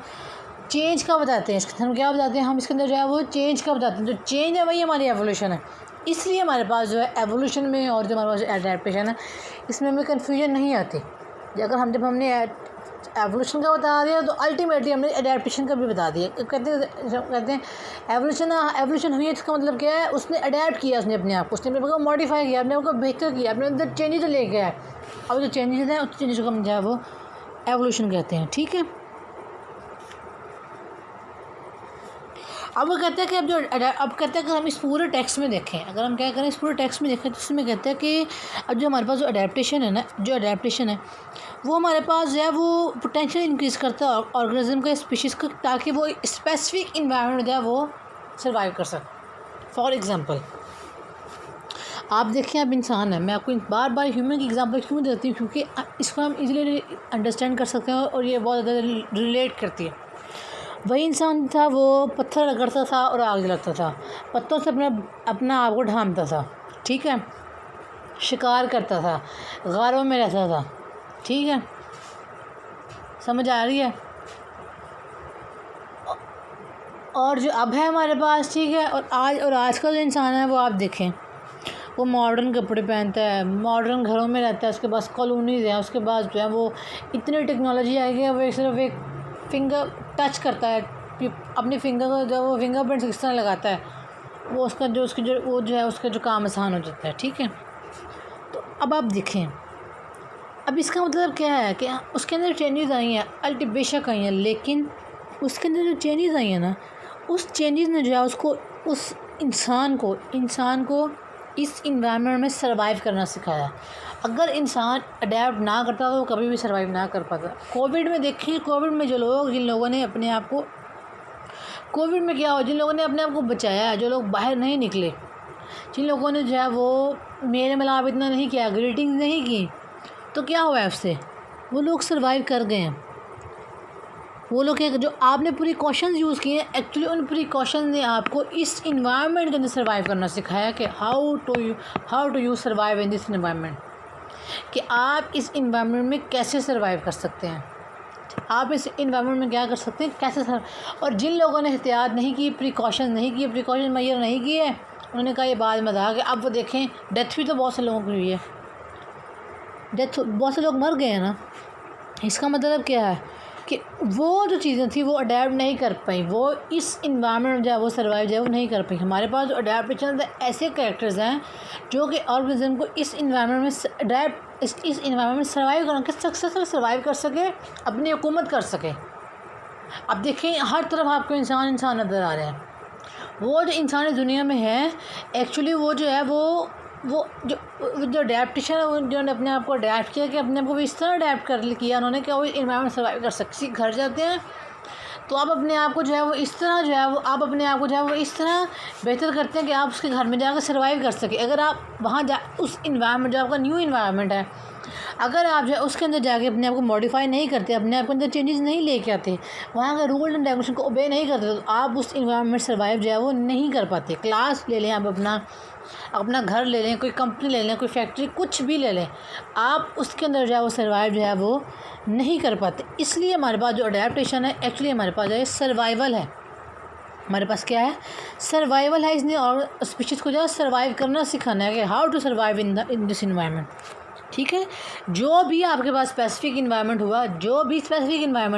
चेंज का बताते हैं, इसके हम क्या बताते हैं, हम इसके अंदर जो है वो चेंज का बताते हैं। जो चेंज है वही हमारी एवोल्यूशन है, इसलिए हमारे पास जो है एवोल्यूशन में और जो हमारे पास एडेप्टेशन है इसमें हमें कन्फ्यूजन नहीं आती। अगर जब हमने एवोल्यूशन का बता दिया तो अल्टीमेटली हमने एडेप्टेशन का भी बता दिया। कहते हैं एवोल्यूशन हुई है, इसका मतलब क्या है? उसने अडेप्ट किया, उसने अपने आप को, उसने अपने को मॉडिफाई किया, अपने आप को बेहतर किया, अपने अंदर चेंजेस ले गया है। अब जो चेंजेस हैं उस चेंजेस को हम जो है वो एवोल्यूशन कहते हैं। ठीक है, अब वो कहते हैं कि अब कहते हैं कि हम इस पूरे टेक्स्ट में देखें, अगर हम क्या करें इस पूरे टेक्स्ट में देखें तो इसमें कहते हैं कि अब जो हमारे पास जो अडेप्टेशन है ना, जो अडेप्टेशन है वो हमारे पास जो है वो पोटेंशियल इंक्रीज़ करता है ऑर्गेनिज्म का, स्पीशीज़ का, ताकि वो स्पेसिफिक इन्वायरमेंट जो है वो सर्वाइव कर सके। फॉर एग्ज़ाम्पल आप देखें, अब इंसान है, मैं आपको बार बार ह्यूमन की एग्जांपल क्यों देती हूँ, क्योंकि इसको हम इजीली अंडरस्टैंड कर सकते हैं और ये बहुत ज़्यादा रिलेट करती है। वही इंसान था, वो पत्थर रगड़ता था और आग जलाता था, पत्थरों से अपना आग को ढांपता था, ठीक है, शिकार करता था, गारों में रहता था, ठीक है, समझ आ रही है? और जो अब है हमारे पास, ठीक है, और आज का जो इंसान है वो आप देखें, वो मॉडर्न कपड़े पहनता है, मॉडर्न घरों में रहता है, उसके पास कॉलोनीज़ हैं, उसके पास जो है वो इतनी टेक्नोलॉजी आई है, वो सिर्फ एक फिंगर टच करता है, अपने फिंगर को जब वो फिंगरप्रिंट्स किस तरह लगाता है, वो उसका जो उसका जो काम आसान हो जाता है। ठीक है, तो अब आप देखें, अब इसका मतलब क्या है कि उसके अंदर चेंजेस आई हैं, बेशक आई हैं, लेकिन उसके अंदर जो चेंजेस आई हैं ना, उस चेंजेस ने जो है उसको, उस इंसान को इस इन्वायरमेंट में सर्वाइव करना सिखाया। अगर इंसान अडेप्ट ना करता तो वो कभी भी सर्वाइव ना कर पाता। कोविड में देखिए, कोविड में जिन लोगों ने अपने आप को, कोविड में क्या हो, जिन लोगों ने अपने आप को बचाया, जो लोग बाहर नहीं निकले, जिन लोगों ने जो है वो मेरे मिलाप इतना नहीं किया, ग्रीटिंग नहीं की, तो क्या हुआ उससे, वो लोग सर्वाइव कर गए हैं। वो लोग जो आपने प्रिकॉशंस यूज़ किए हैं, एक्चुअली उन प्रिकॉशंस ने आपको इस इन्वायरमेंट के अंदर सर्वाइव करना सिखाया कि how to you survive in this environment, कि आप इस इन्वायरमेंट में कैसे सर्वाइव कर सकते हैं, आप इस इन्वायरमेंट में क्या कर सकते हैं, कैसे और जिन लोगों ने एहतियात नहीं की, प्रिकॉशन मैयर नहीं किए, उन्होंने कहा ये बात मजाक है। अब वो देखें, डेथ भी तो बहुत से लोगों की हुई है, बहुत से लोग मर गए हैं ना। इसका मतलब क्या है कि वो जो चीज़ें थी वो अडेप्ट नहीं कर पाई, वो इस इन्वायरमेंट जो है वो सर्वाइव जो है वो नहीं कर पाई। हमारे पास जो अडेप्टेशन ऐसे कैरेक्टर्स हैं जो कि ऑर्गेनिज्म को इस इन्वायरमेंट में इस इन्वायरमेंट में सर्वाइव करके सक्सेसफुल सर्वाइव कर सके, अपनी हुकूमत कर सके। अब देखें, हर तरफ आपको इंसान नज़र आ रहे हैं। वो जो इंसानी दुनिया में है, एक्चुअली वो जो है वो जो अडेप्टेशन है, उन्होंने अपने आप को अडेप्ट किया, कि अपने आप को भी इस तरह अडेप्ट किया उन्होंने कि वो इन्वायरमेंट सर्वाइव कर सकते। घर जाते हैं तो आप अपने आप को जो है वो इस तरह जो है वो आप अपने आप को जो है वो इस तरह बेहतर करते हैं कि आप उसके घर में जाकर सर्वाइव कर सकें। अगर आप वहाँ उस इन्वायरमेंट जो आपका न्यू इन्वायरमेंट है, अगर आप जो है उसके अंदर जाके अपने आप को मॉडिफाई नहीं करते, अपने आप के अंदर चेंजेस नहीं लेके आते, वहाँ का रूल एंड रेगुलेशन को ओबे नहीं करते, तो आप उस इन्वायरमेंट सर्वाइव जो है वो नहीं कर पाते। क्लास ले लें आप, अपना घर ले लें, कोई कंपनी ले लें, कोई फैक्ट्री, कुछ भी ले लें, आप उसके अंदर जो है वो सर्वाइव जो है वो नहीं कर पाते। इसलिए हमारे पास जो अडेप्टेशन है एक्चुअली हमारे पास जो है सर्वाइवल है। हमारे पास क्या है? सर्वाइवल है। इसने और स्पीशीज़ को जो है सर्वाइव करना सिखाना है कि how to survive in this environment. ठीक है, जो भी आपके पास स्पेसिफिक इन्वायरमेंट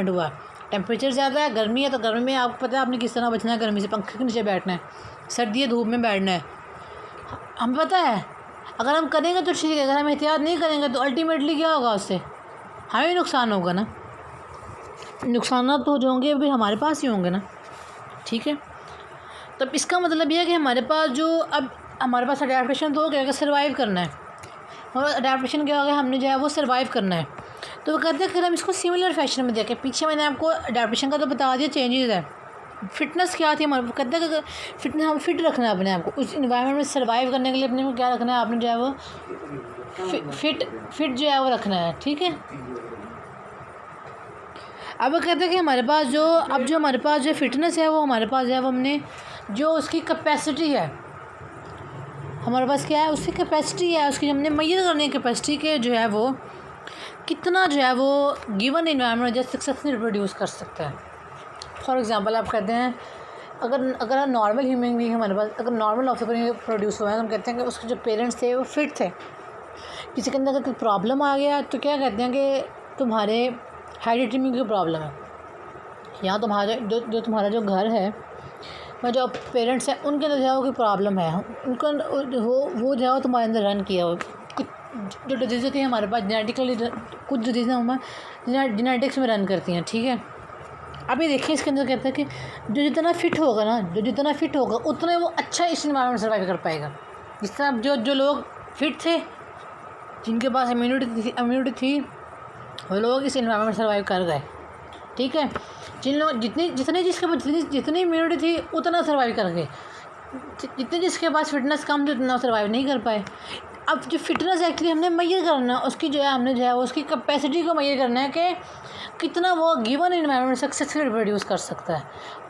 हुआ, टेम्परेचर ज़्यादा है, गर्मी है, तो गर्मी में आपको पता है आपने किस तरह बचना है, गर्मी से पंखे के नीचे बैठना है, सर्दी है धूप में बैठना है, हमें पता है। अगर हम करेंगे तो ठीक है, अगर हम एहतियात नहीं करेंगे तो अल्टीमेटली क्या होगा, उससे हमें भी नुकसान होगा ना। नुकसान तो जो होंगे भी हमारे पास ही होंगे ना। ठीक है, तब इसका मतलब यह है कि हमारे पास अडेप्टेशन तो हो गया कि सर्वाइव करना है, और अडेप्टेशन क्या हो गया, हमने जो है वो सर्वाइव करना है। तो वो कहते हैं कि हम इसको सिमिलर फैशन में देखें। पीछे मैंने आपको अडेप्टेशन का तो बता दिया, चेंजेस है। फिटनेस क्या थी हमारे, कहते हैं कि फिटनेस, हम फिट रखना है अपने आप को उस इन्वायरमेंट में सर्वाइव करने के लिए। अपने को क्या रखना है, आपने जो है वो फिट जो है वो रखना है। ठीक है, अब वो कहते हैं कि हमारे पास जो फिटनेस है वो हमारे पास जो है वो हमने जो उसकी कैपेसिटी है, हमारे पास क्या है, उसकी कैपेसिटी है, उसकी हमने मेजर करने की कैपेसिटी के जो है वो कितना जो है वो गिवन इन्वायरमेंट जो सक्सेसफुली रिप्रोड्यूस कर सकता है। फॉर एग्जांपल आप कहते हैं अगर नॉर्मल ह्यूमन बीइंग हमारे पास अगर नॉर्मल ऑफस्प्रिंग प्रोड्यूस हुआ है, तो हम कहते हैं कि उसके जो पेरेंट्स थे वो फिट थे। किसी के अंदर अगर कोई प्रॉब्लम आ गया तो क्या कहते हैं कि तुम्हारे हेरिडिटी में कोई प्रॉब्लम है, या तुम्हारा जो घर है, जो पेरेंट्स हैं उनके अंदर जो है वो कोई प्रॉब्लम है, उनको वो जो है तुम्हारे अंदर रन किया हो। कुछ जो डिजीज़ थी हमारे पास जेनेटिकली, कुछ डिजीज़ें हमारे जेनेटिक्स में रन करती हैं। ठीक है, अभी देखिए इसके अंदर कहते हैं कि जो जितना फिट होगा उतना वो अच्छा इस इन्वायरमेंट सर्वाइव कर पाएगा। जिस तरह जो लोग फिट थे, जिनके पास इम्यूनिटी थी, वो लोग इस इन्वायरमेंट सर्वाइव कर गए। ठीक है, जितनी इम्यूनिटी थी उतना सर्वाइव कर गए, जिसके पास फिटनेस कम थी उतना सर्वाइव नहीं कर पाए। अब जो फिटनेस एक्चुअली हमने मेजर करना है, उसकी जो है हमने जो है उसकी कैपेसिटी को मेजर करना है कि कितना वो गिवन इन्वायरमेंट सक्सेसफुली प्रोड्यूस कर सकता है।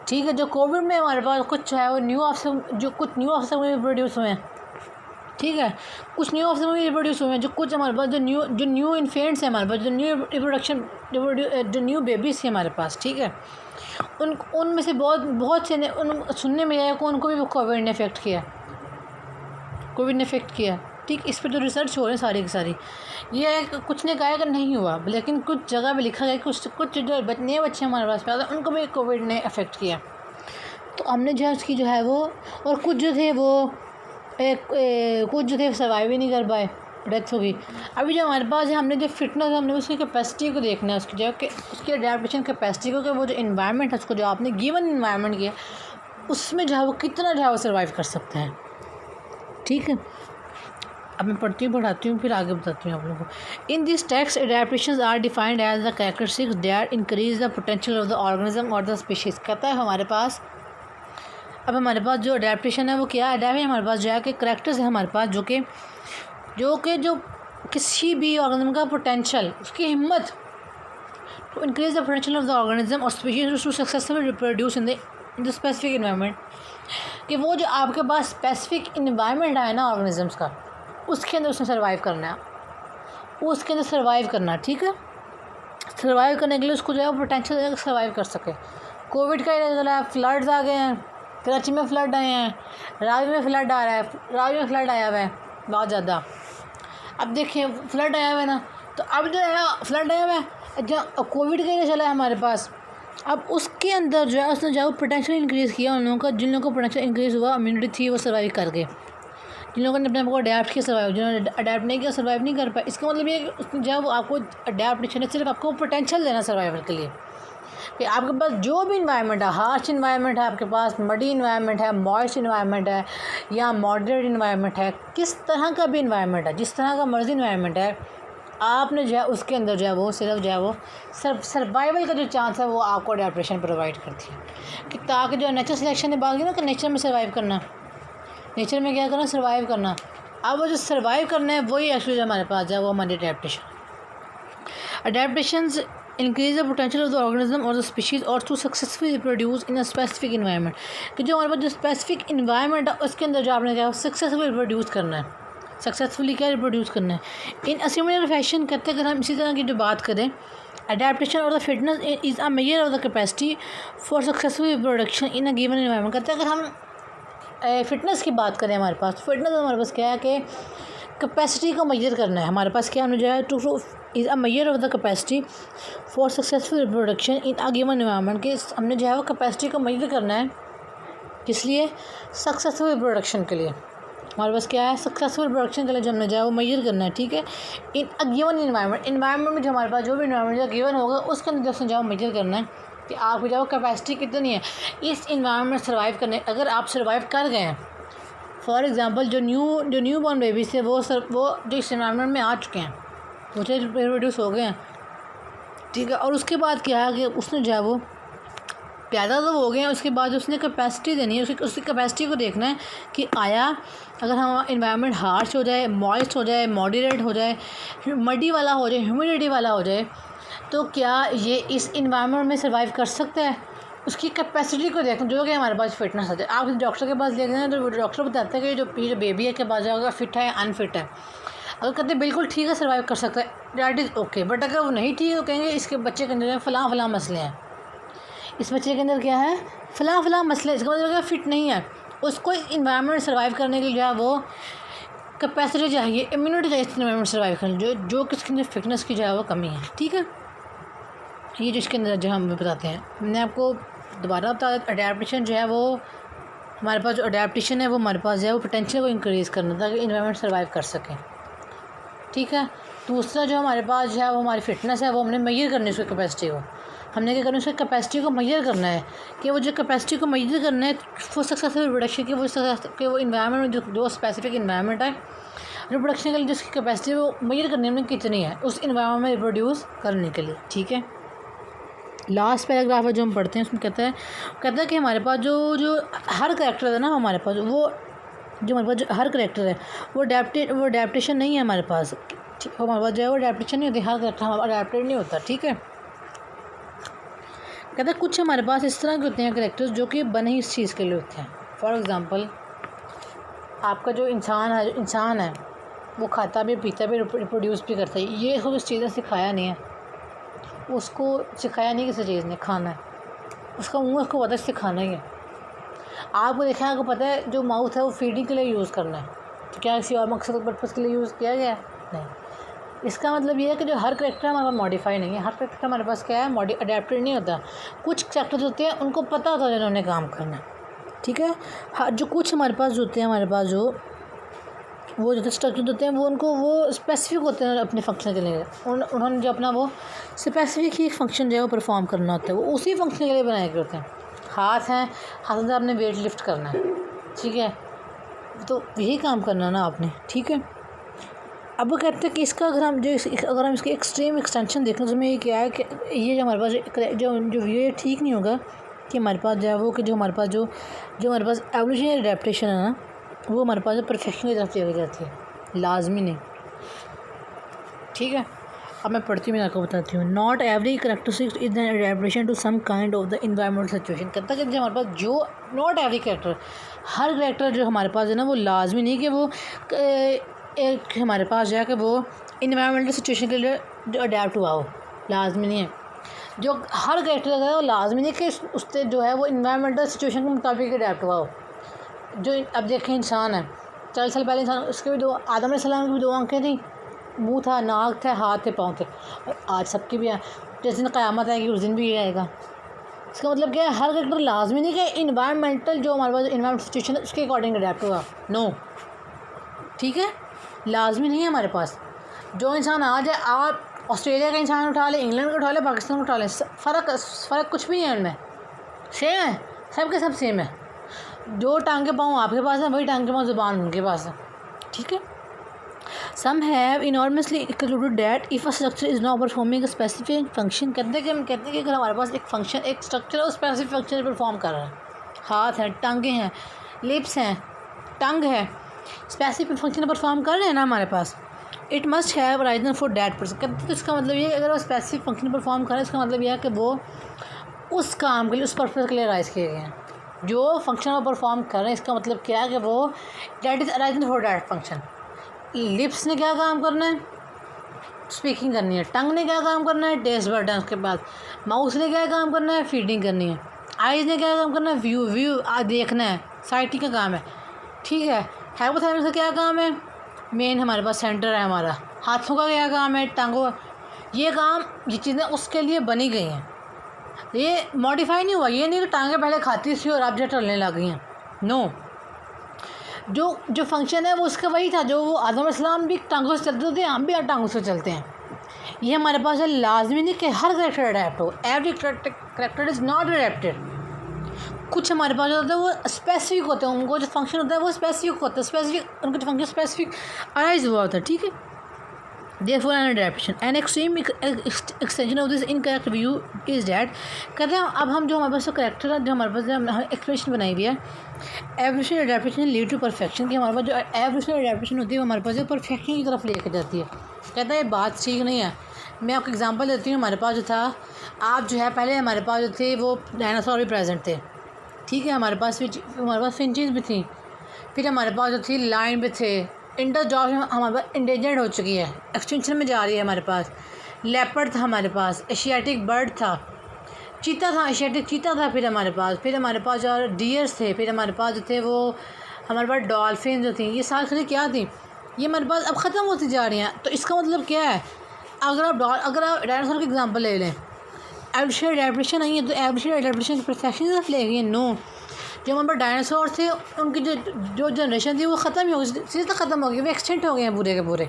ठीक है, जो कोविड में हमारे पास कुछ है वो न्यू ऑफिसर में प्रोड्यूस हुए हैं। ठीक है, कुछ न्यू ऑफिसर में प्रोड्यूस हुए हैं, जो कुछ हमारे पास जो न्यू इन्फेंट्स हैं हमारे पास, जो न्यू बेबीज़ थे हमारे पास। ठीक है, उनमें से बहुत से सुनने में आया कि उनको भी कोविड ने इफेक्ट किया। ठीक, इस पर तो रिसर्च हो रही है सारी की सारी। ये है कि कुछ ने कहा कि नहीं हुआ, लेकिन कुछ जगह पे लिखा गया कि कुछ जो नए बच्चे हमारे पास पैदा उनको भी कोविड ने अफेक्ट किया। तो हमने जो है उसकी जो है वो, और कुछ जो थे सर्वाइव ही नहीं कर पाए, डेथ हो गई। अभी जो हमारे पास है, हमने जो फिटनेस, हमने उसकी कैपेसिटी को देखना है, उसकी जो कि उसकी अडेप्टेशन कैपेसिटी को, कि वो जो इन्वायरमेंट है उसको जो आपने गिवन इन्वायरमेंट किया उसमें जो है वो कितना जो है वो सर्वाइव कर सकते हैं। ठीक है, अब मैं पढ़ाती हूँ फिर आगे बताती हूँ आप लोगों को। In this text adaptations are defined as the characteristics that increase the potential of the organism और द स्पीशीज़। कहता है हमारे पास जो अडेप्टेशन है वो क्या है, हमारे पास जो है कि करेक्टर्स है हमारे पास जो किसी भी ऑर्गेनिज्म का पोटेंशियल, उसकी हिम्मत, to increase the potential of the organism और species to successfully reproduce in the specific environment, कि वो जो आपके पास स्पेसिफिक इन्वायरमेंट है ना ऑर्गेनिजम्स का, उसके अंदर उसने सर्वाइव करना है, उसके अंदर सर्वाइव करना। ठीक है, सर्वाइव करने के लिए उसको जो है पोटेंशियल सर्वाइव कर सके। कोविड का ही चला है, फ्लड्स आ गए हैं, कराची में फ्लड आए हैं, रावी में फ्लड आया हुआ है बहुत ज़्यादा। अब देखिए फ्लड आया हुआ है ना, तो अब जो है फ्लड आया हुआ है, जो कोविड का ही चला है हमारे पास, अब उसके अंदर जो है उसने जो पोटेंशियल इंक्रीज़ किया उन लोगों का, जिन लोगों को पोटेंशियल इंक्रीज़ हुआ, इम्यूनिटी थी, वो सर्वाइव कर गए। जिन लोगों ने अपने आप को अडेप्ट किया सर्वाइव, जिन्होंने अडेप्ट नहीं किया सर्वाइव नहीं कर पाए। इसका मतलब ये है कि उसने जो आपको अडेप्टेशन है सिर्फ आपको पोटेंशियल देना सर्वाइवल के लिए, कि आपके पास जो भी इन्वायरमेंट है, हार्श इन्वायरमेंट है आपके पास, मडी इन्वायरमेंट है, मॉइस्ट इन्वायरमेंट है, या मॉडरेट इन्वायरमेंट है, किस तरह का भी इन्वायरमेंट है, जिस तरह का मर्जी इन्वायरमेंट है, आपने जो है उसके अंदर जो है वो सिर्फ जो है वो सर्वाइवल का जो चांस है वो आपको अडेप्टेशन प्रोवाइड करती है। कि ताकि जो नेचर सिलेक्शन ने बात की ना कि नेचर में सर्वाइव करना, नेचर में क्या करना, सर्वाइव करना। अब वो जो सर्वाइव करना है वही एक्चुअली हमारे पास जो है वो हमारी adaptation. Adaptations increase the potential of the organism or the species or to successfully reproduce in a specific environment, कि जो हमारे पास जो स्पेसिफिक इन्वायरमेंट है उसके अंदर जो आपने क्या सक्सेसफुली रिप्रोड्यूस करना है, सक्सेसफुली क्या रिप्रोड्यूस करना है। इन अ सिमिलर फैशन कहते हैं, अगर हम इसी तरह की जो बात करें, अडेप्टेशन और the fitness is a measure of the capacity for successful reproduction in a given environment. कहते हैं अगर हम फिटनेस की बात करें, हमारे पास फिटनेस हमारे पास क्या है कि कैपेसिटी को मेजर करना है। हमारे पास क्या हमने जो है two is a measure of the capacity for successful reproduction in a given environment, कि हमने जो है वो कैपेसिटी को मेजर करना है, किस लिए, सक्सेसफुल रिप्रोडक्शन के लिए। हमारे पास क्या है, सक्सेसफुल रिप्रोडक्शन के लिए जो हमने जो है वो मेजर करना है, ठीक है। इन अ गिवन इन्वायरमेंट में जो हमारे पास जो भी इन्वायरमेंट जो गिवन होगा उसके अंदर जो है मेजर करना है कि आपकी जो कैपेसिटी कितनी है इस इन्वायरमेंट में सर्वाइव करने। अगर आप सर्वाइव कर गए हैं, फॉर एग्ज़ाम्पल जो न्यू बॉर्न बेबीज़ थे वो जो इस इन्वायरमेंट में आ चुके हैं, वो रिप्रोड्यूस हो गए हैं, ठीक है। और उसके बाद क्या है कि उसने जो है वो पैदा तो हो गए हैं, उसके बाद उसने कैपेसिटी देनी है, उसकी कैपेसिटी को देखना है कि आया अगर हम इन्वायरमेंट हार्श हो जाए, मॉइस्ट हो जाए, मॉडरेट हो जाए, मडी वाला हो जाए, ह्यूमिडिटी वाला हो जाए, तो क्या ये इस इन्वायरमेंट में सर्वाइव कर सकता है। उसकी कैपेसिटी को देखें, जो कि हमारे पास फिटनेस आ जाए। आप डॉक्टर के पास देखते हैं तो डॉक्टर बताते हैं कि जो बेबी है के पास जाएगा फिट है अनफिट है। अगर कहते हैं बिल्कुल ठीक है, सर्वाइव कर सकता है, डैट इज़ ओके। बट अगर वो नहीं ठीक है तो कहेंगे इसके बच्चे के अंदर फ़लाँ मसले हैं, इस बच्चे के अंदर क्या है फ़लाँ मसले, इसका मतलब फिट नहीं है। उसको इन्वायरमेंट सर्वाइव करने के लिए जो है वो कैपेसिटी चाहिए, इम्यूनिटी चाहिए इस इन्वायरमेंट सर्वाइव करने, जो किसके अंदर फिटनेस की जो है वो कमी है, ठीक है। ये जो इसके अंदर जो हम बताते हैं, मैंने आपको दोबारा बता दिया, अडेप्टेशन जो है वो हमारे पास जो अडेप्टेशन है वो हमारे पास जो है वो पोटेंशियल को इंक्रीज़ करना ताकि इन्वायरमेंट सर्वाइव कर सकें, ठीक है। दूसरा जो हमारे पास जो है वो हमारी फिटनेस है, वो हमने मेजर करनी है उसकी कैपेसिटी को। हमने क्या करना है, उसकी कैपेसिटी को मेजर करना है कि वो जो कैपेसिटी को मेजर करना है वो सक्सेसफुल रिप्रोडक्शन की वो इन्वायरमेंट जो स्पेसिफिक इन्वायरमेंट है रिप्रोडक्शन के लिए जिसकी कैपेसिटी वो मेजर करने में कितनी है उस इन्वायरमेंट में रिप्रोड्यूस करने के लिए, ठीक है। लास्ट पैराग्राफ है जो हम पढ़ते हैं, उसमें कहता है कि हमारे पास जो हर करैक्टर है ना, हमारे पास वो जो हमारे पास जो हर करैक्टर है वो अडेप्टेशन नहीं है हमारे पास, ठीक। हमारे पास जो है वो अडेप्टेशन नहीं होती, हर करैक्टर हमारा अडेप्टेड नहीं होता, ठीक है। कहते हैं कुछ हमारे पास इस तरह के होते हैं करैक्टर्स जो कि बने ही इस चीज़ के लिए होते हैं। फॉर एग्ज़ाम्पल आपका जो इंसान है वो खाता भी, पीता भी, रिप्रोड्यूस भी करता है, ये सब इस चीज़ ने सिखाया नहीं है, उसको सिखाया नहीं किसी चीज़ ने खाना है, उसका मुँह उसको पता है इससे खाना ही है। आपको देखा है, आपको पता है जो माउथ है वो फीडिंग के लिए यूज़ करना है, तो क्या किसी और मकसद पर्पज़ के लिए यूज़ किया गया है, नहीं। इसका मतलब ये है कि जो हर करैक्टर हमारे पास मॉडिफाई नहीं है, हर करैक्टर हमारे पास क्या है अडेप्टेड नहीं होता। कुछ करैक्टर्स होते हैं उनको पता होता है जिन्होंने काम करना है, ठीक है। जो कुछ हमारे पास होते हैं, हमारे पास जो वो जो स्ट्रक्चर होते हैं वो स्पेसिफिक होते हैं अपने फंक्शन के लिए। उन्होंने जो अपना वो स्पेसिफिक ही फंक्शन जो है वो परफॉर्म करना होता है, वो उसी फंक्शन के लिए बनाए गए होते हैं। हाथ हैं, हाथ से आपने वेट लिफ्ट करना है, ठीक है, तो यही काम करना है ना आपने, ठीक है। अब वो कहते हैं कि इसका अगर हम इसकी एक्सट्रीम एक्सटेंशन देखें तो हमें ये क्या है कि ये जो हमारे पास जो ये ठीक नहीं होगा कि हमारे पास जो है वो कि जो हमारे पास एवोल्यूशनरी अडेप्टेशन है ना, वो हमारे पास परफेक्शन की तरफ चली जाती है, लाजमी नहीं, ठीक है। अब मैं पढ़ती हूँ, मैं आपको बताती हूँ। Not every characteristics is an adaptation to some kind of the environmental situation. कहता है कि हमारे पास जो नॉट एवरी करेक्टर, हर करेक्टर जो हमारे पास है ना वो लाजमी नहीं कि वो एक हमारे पास जो है कि वो इन्वायरमेंटल सिचुएशन के लिए जो अडेप्ट हुआ हो, लाजमी नहीं है। जो हर करेक्टर है वो लाजमी नहीं कि उससे जो है वो इन्वायरमेंटल सिचुएशन के मुताबिक अडेप्ट हुआ हो। जो अब देखें इंसान है, 40 साल पहले इंसान, उसके भी आदम अलैहिस्सलाम की भी 2 आंखें थी, मुंह था, नाक थे, हाथ थे, पाँव थे, और आज सबकी भी है। जिस दिन क़यामत आएगी उस दिन भी ये आएगा। इसका मतलब क्या है, हर करेक्टर लाजमी नहीं कि इन्वायरमेंटल जो हमारे पास इन्वायरमेंटल सिचुएशन है उसके अकॉर्डिंग अडेप्ट हुआ, नो, ठीक है, लाजमी नहीं है हमारे पास। जो इंसान आ जाए, आप ऑस्ट्रेलिया का इंसान उठा लें, इंग्लैंड का उठा लें, पाकिस्तान का उठा लें, फ़र्क कुछ भी नहीं है उनमें, सेम है, सब के सब सेम है। जो टांगे पाँव आपके पास है वही टांगे पाँव ज़ुबान उनके पास है, ठीक है। Some have enormously concluded that if a structure is not performing a specific function. कहते हैं कि अगर हमारे पास एक फंक्शन, एक स्ट्रक्चर है, उस स्पेसिफिक फंक्शन परफॉर्म कर रहा है, हाथ हैं, टांगे हैं, लिप्स हैं, टंग है, स्पेसिफिक फंक्शन परफॉर्म कर रहे हैं ना हमारे पास, it must have reason for that person. कहते तो इसका मतलब ये है अगर वो स्पेसिफिक फंक्शन परफॉर्म करें, इसका मतलब यह है कि वो उस काम के लिए, उस पर्पज़ के लिए राइज किए गए हैं। जो फंक्शन वो परफॉर्म कर रहे हैं, इसका मतलब क्या है कि वो that is Ryzen for that function. Lips ने क्या काम करना है, स्पीकिंग करनी है। टंग ने क्या काम करना है, टेस्ट बर्ड है। उसके बाद माउस ने क्या काम करना है, फीडिंग करनी है। आइज़ ने क्या काम करना है, व्यू देखना है, साइटिंग का काम है, ठीक है। हाइपोथैलेमस का क्या काम है, मेन हमारे पास सेंटर है हमारा। हाथों का क्या काम है, टांगों का। ये चीज़ें उसके लिए बनी गई हैं, ये मॉडिफाई नहीं हुआ। ये नहीं कि टांगें पहले खाती थी और अब जो चलने लग गई हैं, नो। जो फंक्शन है वो उसका वही था, जो वो आदम अलैहिस्सलाम भी टांगों से चलते थे, हम भी टांगों से चलते हैं। ये हमारे पास है, लाजमी नहीं कि हर करेक्टर अडेप्ट हो। Every character is not adapted. कुछ हमारे पास जो होता है वो स्पेसिफिक होते हैं, उनको जो फंक्शन होता है वो स्पेसिफिक होता है, स्पेसिफिक उनका जो फंक्शन स्पेसिफिक अराइज हुआ होता है, ठीक है। Therefore an adaptation, an extreme extension of this incorrect view is that, कहते हैं अब हम जो हमारे पास करेक्टर है, जो हमारे पास एक्सप्रेशन बनाई हुई है, evolutionary adaptation lead to perfection, की हमारे पास जो एवोल्यूशनरी अडेप्टेशन होती है वो हमारे पास जो परफेक्शन की तरफ लेकर जाती है। कहता है ये बात ठीक नहीं है। मैं आपको एग्जांपल देती हूँ। हमारे पास जो था, आप जो है पहले हमारे पास जो थे वो डायनासोर भी प्रेजेंट थे, ठीक है। हमारे पास फिंचेस भी थी, फिर हमारे पास जो थी लायन भी थे। इंडस डॉग हमारे पास इंडेंजर्ड हो चुकी है, एक्सटेंशन में जा रही है हमारे पास। लेपर्ड था हमारे पास, एशियाटिक बर्ड था, चीता था, एशियाटिक चीता था। फिर हमारे पास जो डियर्स थे, फिर हमारे पास जो थे वो हमारे पास डॉल्फिन जो थी। ये सारी चीज़ें क्या थी, ये हमारे पास अब ख़त्म होती जा रही हैं। तो इसका मतलब क्या है, अगर आप डायनासोर की एग्जांपल ले लें, एवोल्यूशनरी अडेप्टेशन नहीं है तो एवोल्यूशनरी अडेप्टेशन की परफेक्शन की तरफ ले गई है, नो। जो हमारे पास डायनासोर थे उनकी जो जनरेशन थी वो ख़त्म ही हो गई, सीधे तक ख़त्म हो गई, वो एक्सटेंट हो गए हैं पूरे के पूरे,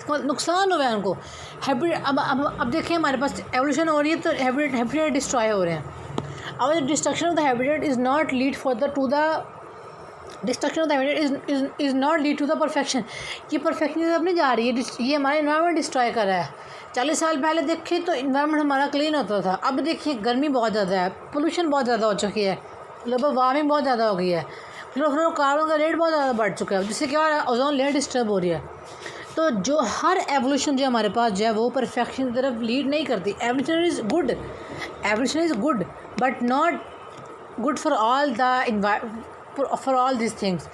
नुकसान हुआ है उनको। अब देखिए हमारे पास एवोल्यूशन हो रही है तो हैबिटेट डिस्ट्रॉय हो रहे हैं। अब destruction of the habitat is not lead to the destruction of the habitat is not lead to the perfection. ये परफेक्शन की तरफ नहीं जा रही है, ये हमारा इन्वायरमेंट डिस्ट्रॉय कर रहा है। 40 साल पहले देखिए तो इन्वायरमेंट हमारा क्लीन होता था, अब देखिए गर्मी बहुत ज़्यादा है, पोल्यूशन बहुत ज़्यादा हो चुकी है, ग्लोबल वार्मिंग बहुत ज़्यादा हो गई है, फ्लोरोकार्बन का रेट बहुत ज़्यादा बढ़ चुका है, जिससे क्या हो रहा है, ओजोन लेयर डिस्टर्ब हो रही है। तो जो हर एवोल्यूशन जो हमारे पास जो है वो परफेक्शन की तरफ लीड नहीं करती। Evolution is good but not good for all this things.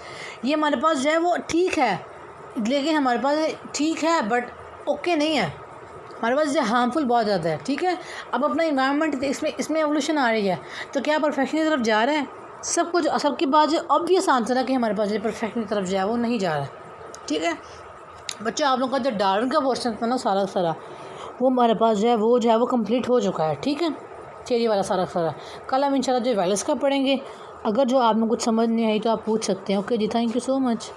ये हमारे पास जो है वो ठीक है, लेकिन हमारे पास ठीक है बट ओके नहीं है, हमारे पास जो हार्मफुल बहुत ज़्यादा है, ठीक है। अब अपना इन्वायरमेंट इसमें एवोल्यूशन आ रही है तो क्या परफेक्शन की तरफ जा रहा है, सब कुछ सबकी बात जो ऑब्वियस आंसर है कि हमारे पास जो परफेक्शन की तरफ जो है वो नहीं जा रहा है, ठीक है। बच्चों आप लोगों का जो डार्विन का पोर्शन था ना सारा वो हमारे पास जो है वो कंप्लीट हो चुका है, ठीक है। थियरी वाला सारा कल हम इंशाल्लाह जो वैल्यूज़ का पढ़ेंगे। अगर जो आप लोग कुछ समझ नहीं आई तो आप पूछ सकते हैं। ओके जी, थैंक यू सो मच।